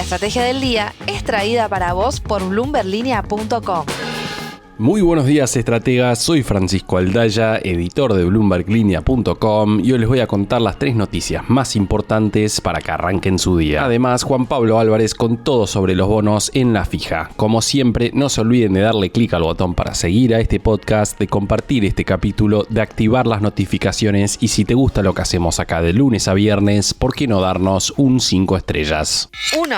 estrategia del día es traída para vos por bloomberlinia.com. Muy buenos días, estrategas. Soy Francisco Aldaya, editor de bloomberlinia.com, y hoy les voy a contar las 3 noticias más importantes para que arranquen su día. Además, Juan Pablo Álvarez con todo sobre los bonos en la fija. Como siempre, no se olviden de darle clic al botón para seguir a este podcast, de compartir este capítulo, de activar las notificaciones y si te gusta lo que hacemos acá de lunes a viernes, ¿por qué no darnos un 5 estrellas? 1.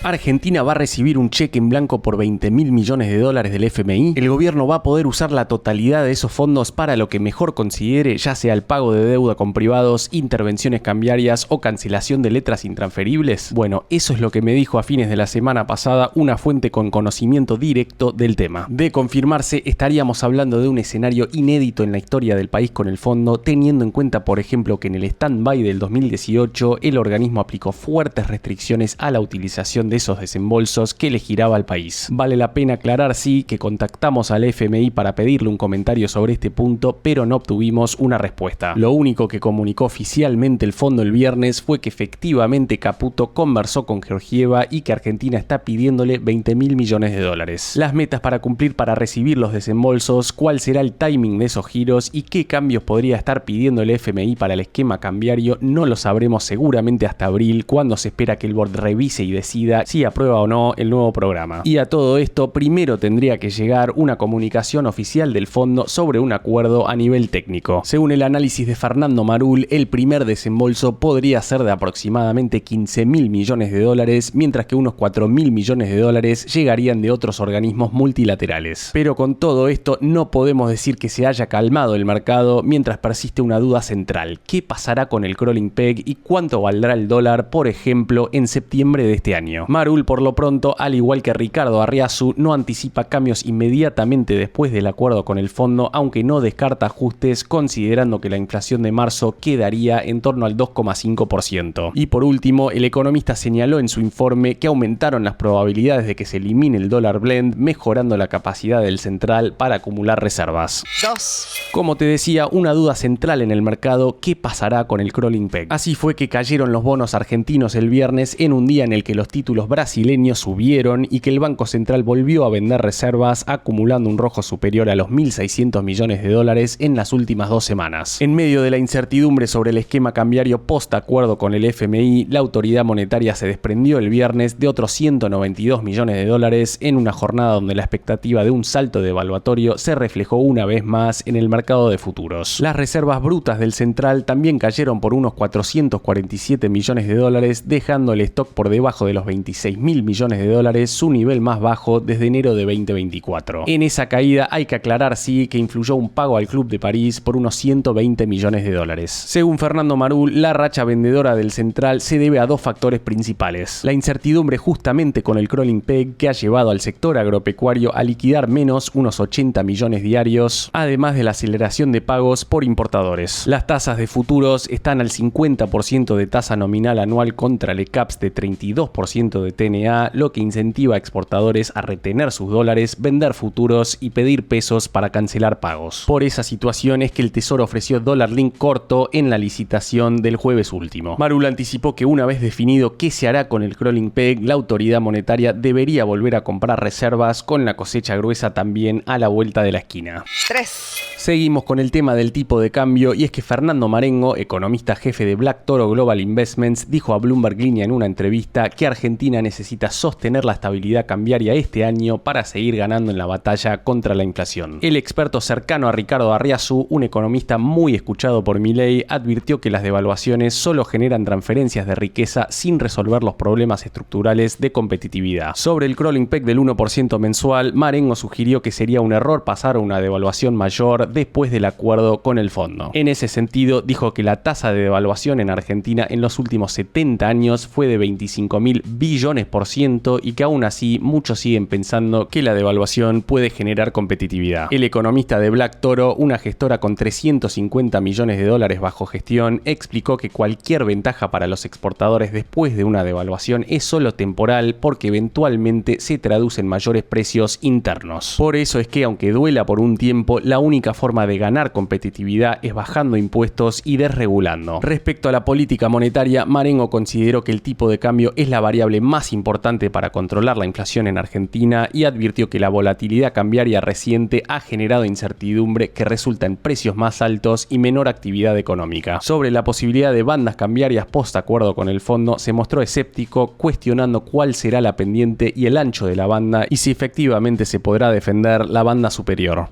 Argentina va a recibir un cheque en blanco por $20.000 millones del FMI. El gobierno va a poder usar la totalidad de esos fondos para lo que mejor considere, ya sea el pago de deuda con privados, intervenciones cambiarias o cancelación de letras intransferibles. Bueno, eso es lo que me dijo a fines de la semana pasada una fuente con conocimiento directo del tema. De confirmarse, estaríamos hablando de un escenario inédito en la historia del país con el fondo, teniendo en cuenta, por ejemplo, que en el stand-by del 2018 el organismo aplicó fuertes restricciones a la utilización de esos desembolsos que le giraba al país. Vale la pena aclarar, sí, que contactamos al FMI para pedirle un comentario sobre este punto, pero no obtuvimos una respuesta. Lo único que comunicó oficialmente el fondo el viernes fue que efectivamente Caputo conversó con Georgieva y que Argentina está pidiéndole $20.000 millones. Las metas para cumplir para recibir los desembolsos, cuál será el timing de esos giros y qué cambios podría estar pidiendo el FMI para el esquema cambiario no lo sabremos seguramente hasta abril, cuando se espera que el board revise y decida si aprueba o no el nuevo programa. Y a todo esto, primero tendría que llegar una comunicación oficial del fondo sobre un acuerdo a nivel técnico. Según el análisis de Fernando Marul, el primer desembolso podría ser de aproximadamente $15.000 millones, mientras que unos $4.000 millones llegarían de otros organismos multilaterales. Pero con todo esto no podemos decir que se haya calmado el mercado mientras persiste una duda central. ¿Qué pasará con el crawling peg y cuánto valdrá el dólar, por ejemplo, en septiembre de este año? Marul, por lo pronto, al igual que Ricardo Arriazu, no anticipa cambios inmediatamente después del acuerdo con el fondo, aunque no descarta ajustes, considerando que la inflación de marzo quedaría en torno al 2,5%. Y por último, el economista señaló en su informe que aumentaron las probabilidades de que se elimine el dólar blend, mejorando la capacidad del central para acumular reservas. 2. Como te decía, una duda central en el mercado: ¿qué pasará con el crawling peg? Así fue que cayeron los bonos argentinos el viernes, en un día en el que los títulos brasileños subieron y que el Banco Central volvió a vender reservas, acumulando un rojo superior a los $1.600 millones en las últimas 2 semanas. En medio de la incertidumbre sobre el esquema cambiario post acuerdo con el FMI, la autoridad monetaria se desprendió el viernes de otros $192 millones en una jornada donde la expectativa de un salto devaluatorio se reflejó una vez más en el mercado de futuros. Las reservas brutas del central también cayeron por unos $447 millones, dejando el stock por debajo de los $26.000 millones, su nivel más bajo desde enero de 2024. En esa caída hay que aclarar, sí, que influyó un pago al Club de París por unos $120 millones. Según Fernando Marul, la racha vendedora del central se debe a 2 factores principales: la incertidumbre justamente con el crawling peg, que ha llevado al sector agropecuario a liquidar menos unos 80 millones diarios, además de la aceleración de pagos por importadores. Las tasas de futuros están al 50% de tasa nominal anual contra el ECAPS de 32% de TNA, lo que incentiva a exportadores a retener sus dólares, vender futuros y pedir pesos para cancelar pagos. Por esa situación es que el Tesoro ofreció dólar link corto en la licitación del jueves último. Marul anticipó que una vez definido qué se hará con el crawling peg, la autoridad monetaria debería volver a comprar reservas, con la cosecha gruesa también a la vuelta de la esquina. 3. Seguimos con el tema del tipo de cambio, y es que Fernando Marengo, economista jefe de Black Toro Global Investments, dijo a Bloomberg Linea en una entrevista que Argentina necesita sostener la estabilidad cambiaria este año para seguir ganando en la batalla contra la inflación. El experto cercano a Ricardo Arriazu, un economista muy escuchado por Milei, advirtió que las devaluaciones solo generan transferencias de riqueza sin resolver los problemas estructurales de competitividad. Sobre el crawling peg del 1% mensual, Marengo sugirió que sería un error pasar a una devaluación mayor después del acuerdo con el fondo. En ese sentido, dijo que la tasa de devaluación en Argentina en los últimos 70 años fue de 25.000 billones % y que aún así muchos siguen pensando que la devaluación puede generar competitividad. El economista de Black Toro, una gestora con $350 millones bajo gestión, explicó que cualquier ventaja para los exportadores después de una devaluación es solo temporal, porque eventualmente se traduce en mayores precios internos. Por eso es que, aunque duela por un tiempo, la única forma de ganar competitividad es bajando impuestos y desregulando. Respecto a la política monetaria, Marengo consideró que el tipo de cambio es la variable variable más importante para controlar la inflación en Argentina y advirtió que la volatilidad cambiaria reciente ha generado incertidumbre que resulta en precios más altos y menor actividad económica. Sobre la posibilidad de bandas cambiarias post acuerdo con el fondo, se mostró escéptico, cuestionando cuál será la pendiente y el ancho de la banda y si efectivamente se podrá defender la banda superior.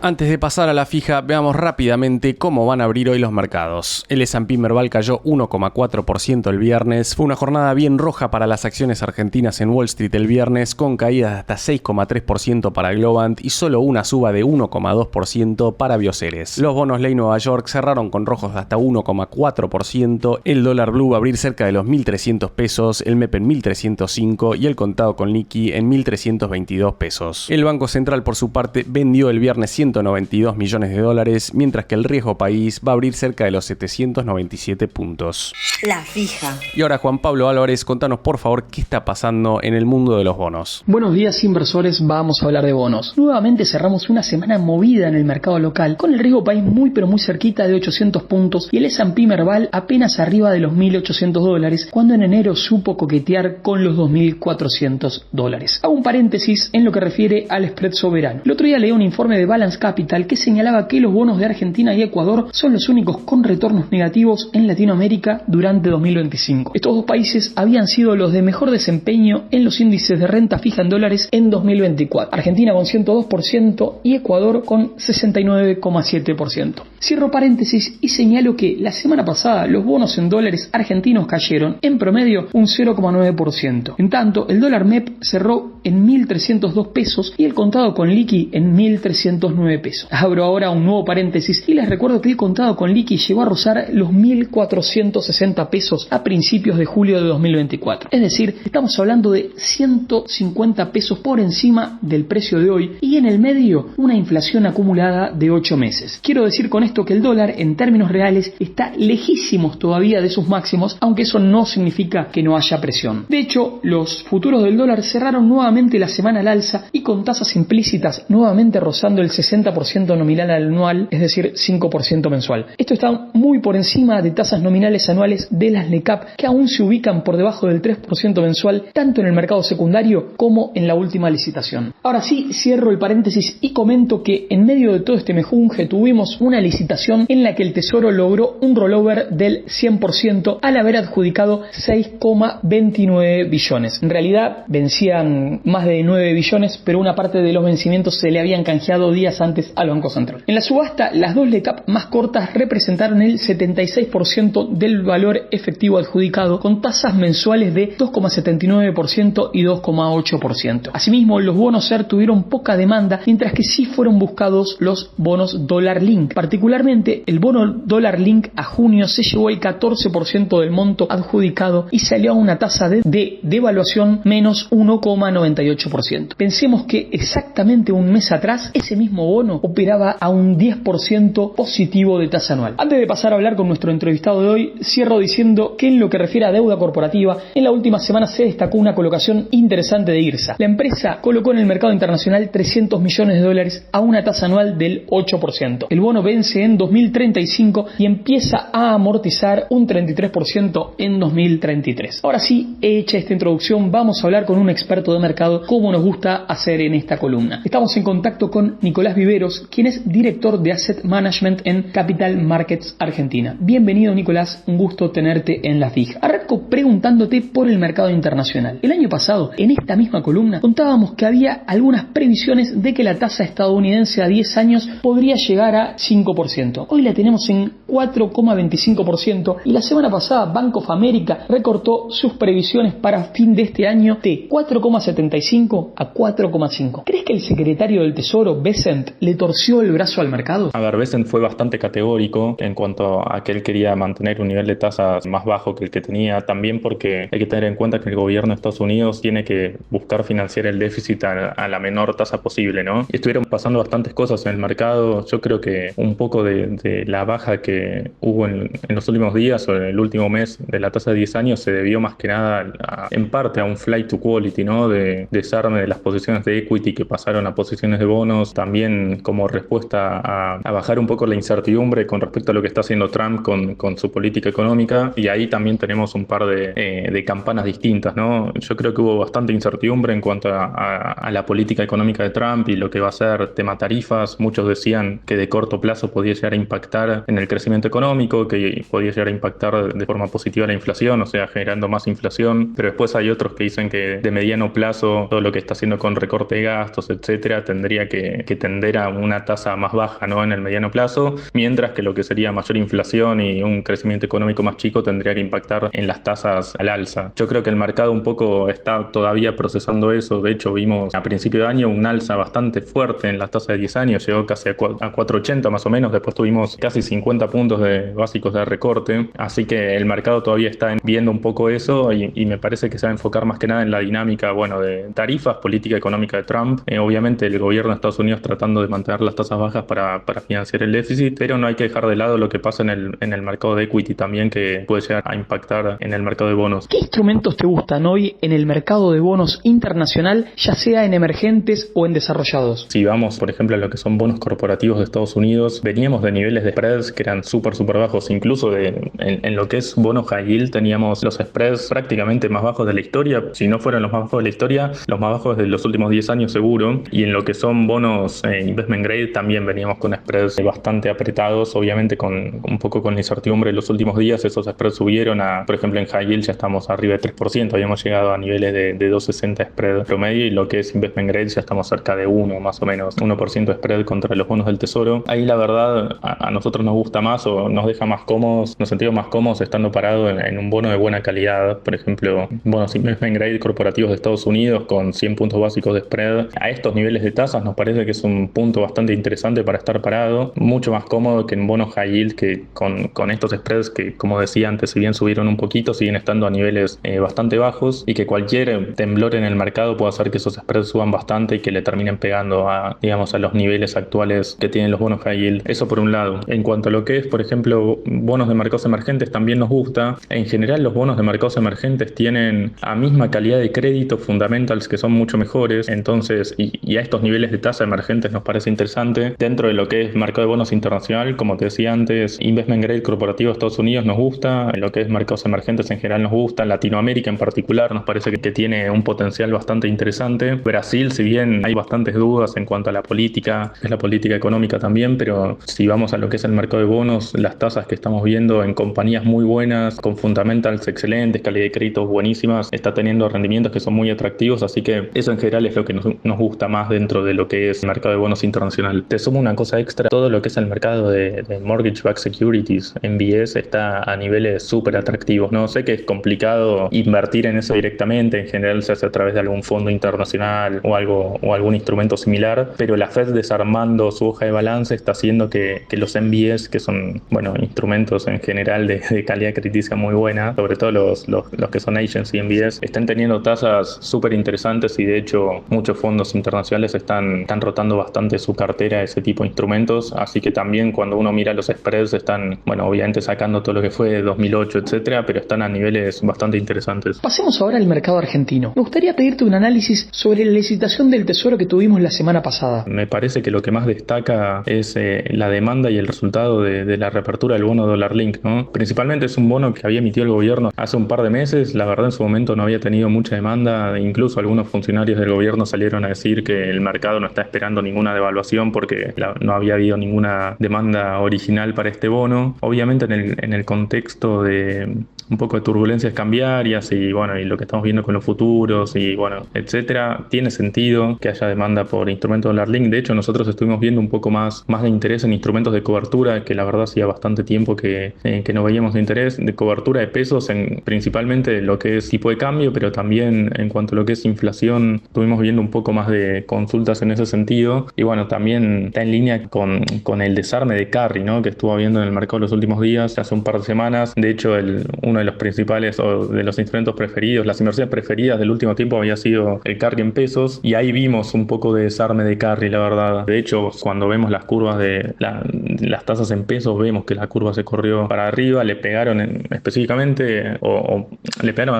Antes de pasar a la fija, veamos rápidamente cómo van a abrir hoy los mercados. El S&P Merval cayó 1,4% el viernes. Fue una jornada bien roja para las acciones argentinas en Wall Street el viernes, con caídas de hasta 6,3% para Globant y solo una suba de 1,2% para Bioceres. Los bonos ley Nueva York cerraron con rojos de hasta 1,4%. El dólar blue va a abrir cerca de los 1.300 pesos, el MEP en 1.305 y el contado con liqui en 1.322 pesos. El Banco Central, por su parte, vendió el viernes 192 millones de dólares, mientras que el riesgo país va a abrir cerca de los 797 puntos. La fija. Y ahora, Juan Pablo Álvarez, contanos por favor qué está pasando en el mundo de los bonos. Buenos días, inversores, vamos a hablar de bonos. Nuevamente cerramos una semana movida en el mercado local, con el riesgo país muy pero muy cerquita de 800 puntos y el S&P Merval apenas arriba de los 1.800 dólares, cuando en enero supo coquetear con los 2.400 dólares. Hago un paréntesis en lo que refiere al spread soberano. El otro día leí un informe de Balance Capital que señalaba que los bonos de Argentina y Ecuador son los únicos con retornos negativos en Latinoamérica durante 2025. Estos dos países habían sido los de mejor desempeño en los índices de renta fija en dólares en 2024. Argentina con 102% y Ecuador con 69,7%. Cierro paréntesis y señalo que la semana pasada los bonos en dólares argentinos cayeron en promedio un 0,9%. En tanto, el dólar MEP cerró en 1.302 pesos y el contado con liqui en 1.309 pesos. Abro ahora un nuevo paréntesis y les recuerdo que el contado con liqui llegó a rozar los 1.460 pesos a principios de julio de 2024. Es decir, estamos hablando de 150 pesos por encima del precio de hoy y en el medio una inflación acumulada de 8 meses. Quiero decir con esto que el dólar en términos reales está lejísimos todavía de sus máximos, aunque eso no significa que no haya presión. De hecho, los futuros del dólar cerraron nuevamente la semana al alza y con tasas implícitas nuevamente rozando el 60% nominal anual, es decir, 5% mensual. Esto está muy por encima de tasas nominales anuales de las LECAP, que aún se ubican por debajo del 3% mensual, tanto en el mercado secundario como en la última licitación. Ahora sí, cierro el paréntesis y comento que en medio de todo este mejunje tuvimos una licitación en la que el Tesoro logró un rollover del 100% al haber adjudicado 6,29 billones. En realidad vencían más de 9 billones, pero una parte de los vencimientos se le habían canjeado días antes al Banco Central. En la subasta, las dos LECAP más cortas representaron el 76% del valor efectivo adjudicado, con tasas mensuales de 2,79% y 2,8%. Asimismo, los bonos SER tuvieron poca demanda, mientras que sí fueron buscados los bonos dólar link. Particularmente, el bono dólar link a junio se llevó el 14% del monto adjudicado y salió a una tasa de devaluación menos 1,98%. Pensemos que exactamente un mes atrás ese mismo bono operaba a un 10% positivo de tasa anual. Antes de pasar a hablar con nuestro entrevistado de hoy, cierro diciendo que en lo que refiere a deuda corporativa, en la última semana se destacó una colocación interesante de IRSA. La empresa colocó en el mercado internacional 300 millones de dólares a una tasa anual del 8%. El bono vence en 2035 y empieza a amortizar un 33% en 2033. Ahora sí, hecha esta introducción, vamos a hablar con un experto de mercado, como nos gusta hacer en esta columna. Estamos en contacto con Nicolás Viveros, quien es director de Asset Management en Capital Markets Argentina. Bienvenido, Nicolás, un gusto tenerte en la fija. Arranco preguntándote por el mercado internacional. El año pasado, en esta misma columna, contábamos que había algunas previsiones de que la tasa estadounidense a 10 años podría llegar a 5%. Hoy la tenemos en 4,25% y la semana pasada Bank of America recortó sus previsiones para fin de este año de 4,75 a 4,5. ¿Crees que el secretario del Tesoro, Bessent, le torció el brazo al mercado? A ver, Bessent fue bastante categórico en cuanto a que él quería mantener un nivel de tasas más bajo que el que tenía, también porque hay que tener en cuenta que el gobierno de Estados Unidos tiene que buscar financiar el déficit a la menor tasa posible, ¿no? Y estuvieron pasando bastantes cosas en el mercado. Yo creo que un poco de la baja que hubo en los últimos días o en el último mes de la tasa de 10 años se debió más que nada en parte a un flight to quality, ¿no? De de desarme de las posiciones de equity que pasaron a posiciones de bonos, también como respuesta a bajar un poco la incertidumbre con respecto a lo que está haciendo Trump con su política económica, y ahí también tenemos un par de campanas distintas, ¿no? Yo creo que hubo bastante incertidumbre en cuanto a la política económica de Trump y lo que va a hacer tema tarifas. Muchos decían que de corto plazo podía llegar a impactar en el crecimiento económico, que podía llegar a impactar de forma positiva la inflación, o sea, generando más inflación, pero después hay otros que dicen que de mediano plazo todo lo que está haciendo con recorte de gastos, etcétera, tendría que tender a una tasa más baja, ¿no?, en el mediano plazo, mientras que lo que sería mayor inflación y un crecimiento económico más chico tendría que impactar en las tasas al alza. Yo creo que el mercado un poco está todavía procesando eso. De hecho, vimos a principio de año un alza bastante fuerte en las tasas de 10 años, llegó casi a 4,80 más o menos, después tuvimos casi 50 puntos básicos de recorte, así que el mercado todavía está viendo un poco eso y me parece que se va a enfocar más que nada en la dinámica, bueno, de tarifas, política económica de Trump. Obviamente el gobierno de Estados Unidos tratando de mantener las tasas bajas para financiar el déficit, pero no hay que dejar de lado lo que pasa en el mercado de equity también, que puede llegar a impactar en el mercado de bonos. ¿Qué instrumentos te gustan hoy en el mercado de bonos internacional, ya sea en emergentes o en desarrollados? Si vamos, por ejemplo, a lo que son bonos corporativos de Estados Unidos, veníamos de niveles de spreads que eran súper bajos, incluso en lo que es bonos high yield teníamos los spreads prácticamente más bajos de la historia, si no fueron los más bajos de la historia, los más bajos de los últimos 10 años seguro, y en lo que son bonos investment grade también veníamos con spreads bastante apretados, obviamente un poco con la incertidumbre de los últimos días, esos spreads subieron por ejemplo, en high yield ya estamos arriba de 3%, habíamos llegado a niveles de 2,60 spread promedio, y lo que es investment grade ya estamos cerca de 1 más o menos, 1% de spread contra los bonos del tesoro. Ahí la verdad a nosotros nos gusta más o nos deja más cómodos, nos sentimos más cómodos estando parados en un bono de buena calidad, por ejemplo, bonos investment grade corporativos de Estados Unidos con 100 puntos básicos de spread. A estos niveles de tasas nos parece que es un punto bastante interesante para estar parado, mucho más cómodo que en bonos high yield, que con estos spreads que, como decía antes, si bien subieron un poquito, siguen estando a niveles bastante bajos, y que cualquier temblor en el mercado puede hacer que esos spreads suban bastante y que le terminen pegando a los niveles actuales que tienen los bonos high yield. Eso por un lado. En cuanto a lo que es, por ejemplo, bonos de mercados emergentes, también nos gusta. En general, los bonos de mercados emergentes tienen a misma calidad de crédito, fundamentals que son mucho mejores, entonces, y a estos niveles de tasa emergentes nos parece interesante. Dentro de lo que es mercado de bonos internacional, como te decía antes, investment grade corporativo de Estados Unidos nos gusta, en lo que es mercados emergentes en general nos gusta, Latinoamérica en particular nos parece que tiene un potencial bastante interesante. Brasil, si bien hay bastantes dudas en cuanto a la política, es la política económica también, pero si vamos a lo que es el mercado de bonos, las tasas que estamos viendo en compañías muy buenas, con fundamentals excelentes, calidad de créditos buenísimas, está teniendo rendimientos que son muy atractivos, así que eso en general es lo que nos gusta más dentro de lo que es el mercado de bonos internacional. Te sumo una cosa extra, todo lo que es el mercado de mortgage-backed securities, MBS, está a niveles súper atractivos, ¿no? Sé que es complicado invertir en eso directamente, en general se hace a través de algún fondo internacional o algún instrumento similar, pero la Fed desarmando su hoja de balance está haciendo que los MBS, que son, bueno, instrumentos en general de calidad crediticia muy buena, sobre todo los que son agency MBS, están teniendo tasas súper interesantes, y de hecho muchos fondos internacionales están rotando bastante su cartera a ese tipo de instrumentos, así que también cuando uno mira los spreads están, bueno, obviamente sacando todo lo que fue 2008, etcétera, pero están a niveles bastante interesantes. Pasemos ahora al mercado argentino. Me gustaría pedirte un análisis sobre la licitación del Tesoro que tuvimos la semana pasada. Me parece que lo que más destaca es la demanda y el resultado de la reapertura del bono dólar link, ¿no? Principalmente es un bono que había emitido el gobierno hace un par de meses, la verdad en su momento no había tenido mucha demanda, incluso algunos funcionarios del gobierno salieron a decir que el mercado no está esperando ninguna devaluación porque no había habido ninguna demanda original para este bono. Obviamente en el contexto de un poco de turbulencias cambiarias y bueno, y lo que estamos viendo con los futuros y bueno, etcétera, tiene sentido que haya demanda por instrumentos dólar link. De hecho, nosotros estuvimos viendo un poco más de interés en instrumentos de cobertura, que la verdad hacía bastante tiempo que no veíamos de interés, de cobertura de pesos, principalmente lo que es tipo de cambio, pero también en cuanto a lo que es inflación, estuvimos viendo un poco más de consultas en ese sentido. Y bueno, también está en línea con el desarme de carry, ¿no?, que estuvo habiendo en el mercado los últimos días, hace un par de semanas. De hecho, uno de los principales o de los instrumentos preferidos, las inversiones preferidas del último tiempo había sido el carry en pesos, y ahí vimos un poco de desarme de carry, la verdad. De hecho, cuando vemos las curvas de las tasas en pesos, vemos que la curva se corrió para arriba, le pegaron a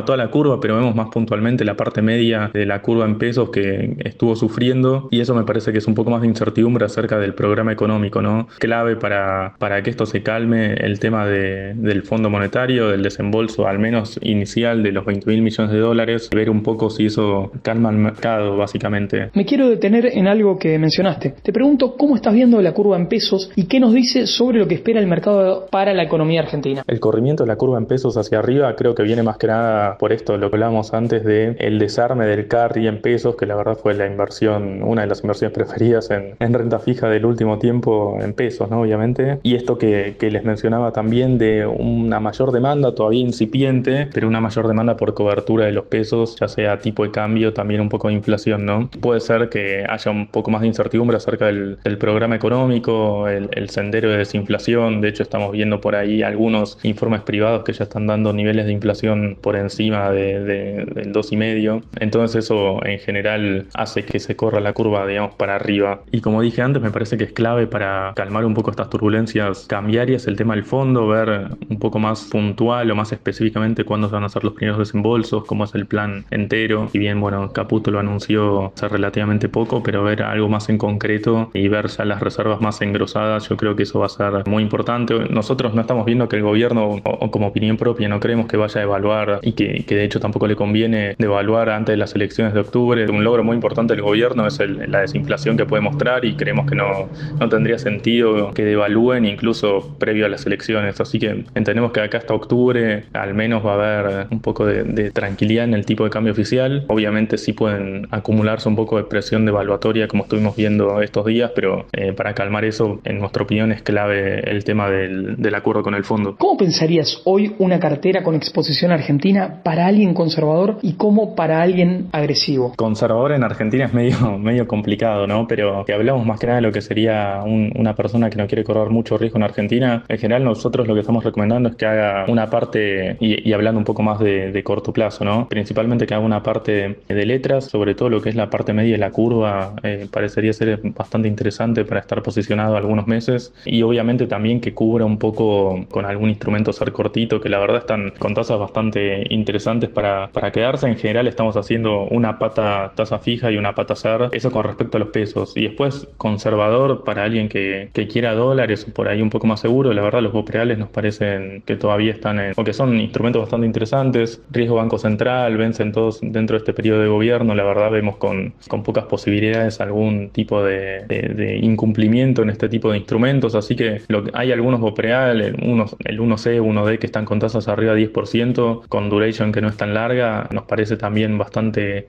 toda la curva, pero vemos más puntualmente la parte media media de la curva en pesos que estuvo sufriendo, y eso me parece que es un poco más de incertidumbre acerca del programa económico, ¿no? Clave para que esto se calme el tema del Fondo Monetario, del desembolso al menos inicial de los 20.000 millones de dólares, ver un poco si eso calma el mercado, básicamente. Me quiero detener en algo que mencionaste. Te pregunto cómo estás viendo la curva en pesos y qué nos dice sobre lo que espera el mercado para la economía argentina. El corrimiento de la curva en pesos hacia arriba creo que viene más que nada por esto, lo que hablábamos antes de el desarme del carry en pesos, que la verdad fue la inversión, una de las inversiones preferidas en renta fija del último tiempo en pesos, ¿no? Obviamente. Y esto que les mencionaba también de una mayor demanda, todavía incipiente, pero una mayor demanda por cobertura de los pesos, ya sea tipo de cambio, también un poco de inflación, ¿no? Puede ser que haya un poco más de incertidumbre acerca del programa económico, el sendero de desinflación. De hecho, estamos viendo por ahí algunos informes privados que ya están dando niveles de inflación por encima del 2,5. Entonces eso en general hace que se corra la curva, digamos, para arriba. Y como dije antes, me parece que es clave para calmar un poco estas turbulencias cambiarias el tema del fondo, ver un poco más puntual o más específicamente cuándo se van a hacer los primeros desembolsos, cómo es el plan entero. Y bien, bueno, Caputo lo anunció hace relativamente poco, pero ver algo más en concreto y ver ya las reservas más engrosadas, yo creo que eso va a ser muy importante. Nosotros no estamos viendo que el gobierno, o como opinión propia, no creemos que vaya a evaluar, y que de hecho tampoco le conviene devaluar antes de las elecciones de octubre. Un logro muy importante del gobierno es la desinflación que puede mostrar, y creemos que no tendría sentido que devalúen incluso previo a las elecciones. Así que entendemos que acá hasta octubre al menos va a haber un poco de tranquilidad en el tipo de cambio oficial. Obviamente sí pueden acumularse un poco de presión devaluatoria como estuvimos viendo estos días, pero para calmar eso, en nuestra opinión, es clave el tema del acuerdo con el fondo. ¿Cómo pensarías hoy una cartera con exposición argentina para alguien conservador y cómo para alguien agresivo? Conservador en Argentina es medio complicado, ¿no? Pero si hablamos más que nada de lo que sería una persona que no quiere correr mucho riesgo en Argentina, en general nosotros lo que estamos recomendando es que haga una parte, y hablando un poco más de corto plazo, ¿no? Principalmente que haga una parte de letras, sobre todo lo que es la parte media de la curva, parecería ser bastante interesante para estar posicionado algunos meses, y obviamente también que cubra un poco con algún instrumento ser cortito, que la verdad están con tasas bastante interesantes para quedarse. En general estamos haciendo una pata tasa fija y una pata SER, eso con respecto a los pesos, y después conservador para alguien que quiera dólares o por ahí un poco más seguro. La verdad los bopreales nos parecen que todavía están o que son instrumentos bastante interesantes. Riesgo Banco Central, vencen todos dentro de este periodo de gobierno. La verdad vemos con pocas posibilidades algún tipo de incumplimiento en este tipo de instrumentos, así que hay algunos bopreales, el 1C, 1D, que están con tasas arriba de 10%, con duration que no es tan larga. Nos parece también bastante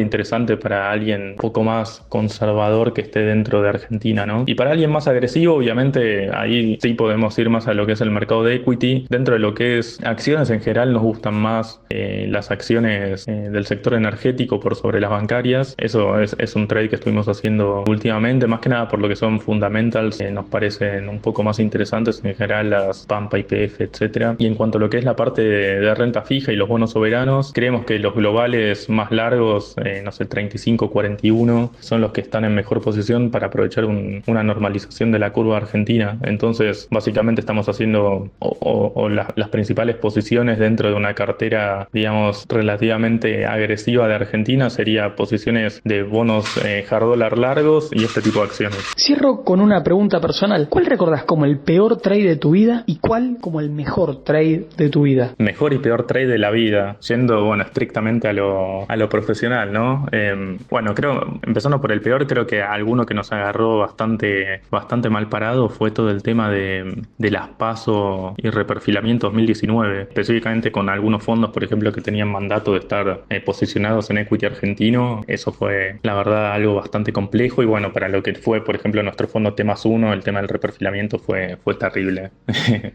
interesante para alguien un poco más conservador que esté dentro de Argentina, ¿no? Y para alguien más agresivo, obviamente, ahí sí podemos ir más a lo que es el mercado de equity. Dentro de lo que es acciones, en general nos gustan más las acciones del sector energético por sobre las bancarias. Eso es un trade que estuvimos haciendo últimamente, más que nada por lo que son fundamentals, nos parecen un poco más interesantes, en general las Pampa, YPF, etcétera. Y en cuanto a lo que es la parte de renta fija y los bonos soberanos, creemos que los globales más largos, 35, 41, son los que están en mejor posición para aprovechar una normalización de la curva argentina. Entonces, básicamente estamos haciendo las principales posiciones dentro de una cartera, digamos, relativamente agresiva de Argentina, sería posiciones de bonos hard dólar largos y este tipo de acciones. Cierro con una pregunta personal. ¿Cuál recordás como el peor trade de tu vida y cuál como el mejor trade de tu vida? Mejor y peor trade de la vida, yendo, estrictamente a lo profesional, ¿no? Creo, empezando por el peor, creo que alguno que nos agarró bastante mal parado fue todo el tema de las PASO y reperfilamiento 2019, específicamente con algunos fondos, por ejemplo, que tenían mandato de estar posicionados en equity argentino. Eso fue, la verdad, algo bastante complejo, y bueno, para lo que fue, por ejemplo, nuestro fondo T+1, el tema del reperfilamiento fue terrible.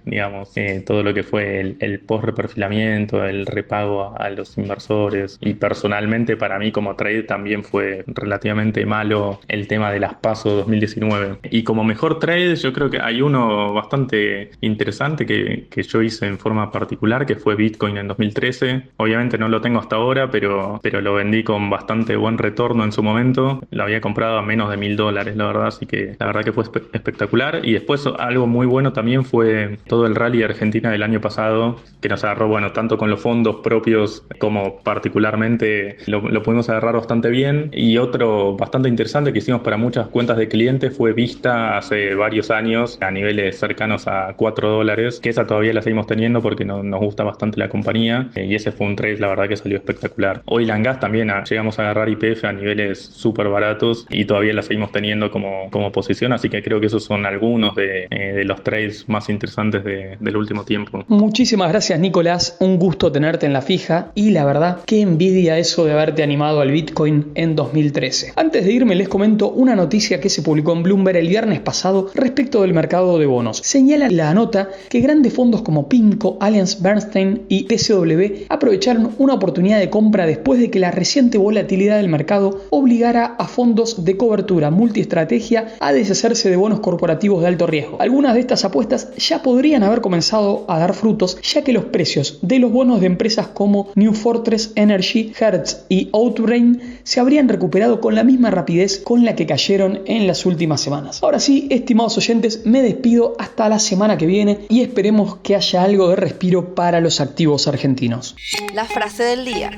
Digamos, todo lo que fue el post-reperfilamiento, el repago a los inversores, y personalmente para mí como trade también fue relativamente malo el tema de las PASO 2019. Y como mejor trade, yo creo que hay uno bastante interesante que yo hice en forma particular, que fue Bitcoin en 2013. Obviamente no lo tengo hasta ahora, pero lo vendí con bastante buen retorno en su momento. Lo había comprado a menos de $1.000, la verdad, así que la verdad que fue espectacular. Y después algo muy bueno también fue todo el rally de Argentina del año pasado, que nos agarró, tanto con los fondos propios como particularmente realmente lo pudimos agarrar bastante bien. Y otro bastante interesante que hicimos para muchas cuentas de clientes fue Vista hace varios años a niveles cercanos a $4, que esa todavía la seguimos teniendo porque nos gusta bastante la compañía, y ese fue un trade la verdad que salió espectacular. Oil and Gas también llegamos a agarrar YPF a niveles súper baratos y todavía la seguimos teniendo como posición, así que creo que esos son algunos de los trades más interesantes del último tiempo. Muchísimas gracias, Nicolás, un gusto tenerte en la fija y la verdad qué envidia eso de haberte animado al Bitcoin en 2013. Antes de irme les comento una noticia que se publicó en Bloomberg el viernes pasado respecto del mercado de bonos. Señala la nota que grandes fondos como PIMCO, AllianceBernstein y TCW aprovecharon una oportunidad de compra después de que la reciente volatilidad del mercado obligara a fondos de cobertura multiestrategia a deshacerse de bonos corporativos de alto riesgo. Algunas de estas apuestas ya podrían haber comenzado a dar frutos, ya que los precios de los bonos de empresas como New Fortress Energy, Hertz y Outrain se habrían recuperado con la misma rapidez con la que cayeron en las últimas semanas. Ahora sí, estimados oyentes, me despido hasta la semana que viene y esperemos que haya algo de respiro para los activos argentinos. La frase del día.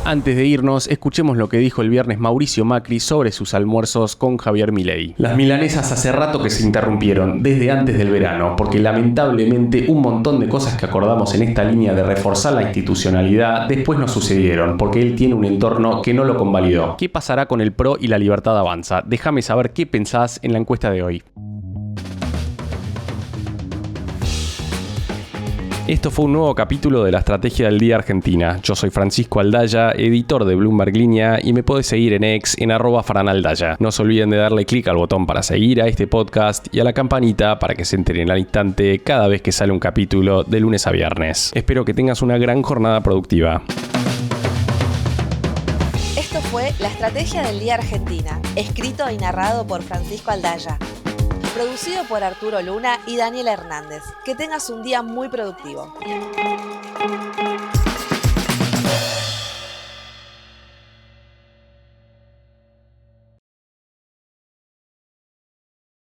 Antes de irnos, escuchemos lo que dijo el viernes Mauricio Macri sobre sus almuerzos con Javier Milei. Las milanesas hace rato que se interrumpieron, desde antes del verano, porque lamentablemente un montón de cosas que acordamos en esta línea de reforzar la institucionalidad después no sucedieron, porque él tiene un entorno que no lo convalidó. ¿Qué pasará con el PRO y la Libertad Avanza? Déjame saber qué pensás en la encuesta de hoy. Esto fue un nuevo capítulo de la Estrategia del Día Argentina. Yo soy Francisco Aldaya, editor de Bloomberg Línea, y me podés seguir en X en @franaldaya. No se olviden de darle clic al botón para seguir a este podcast y a la campanita para que se enteren al instante cada vez que sale un capítulo de lunes a viernes. Espero que tengas una gran jornada productiva. Esto fue La Estrategia del Día Argentina, escrito y narrado por Francisco Aldaya. Producido por Arturo Luna y Daniel Hernández. Que tengas un día muy productivo.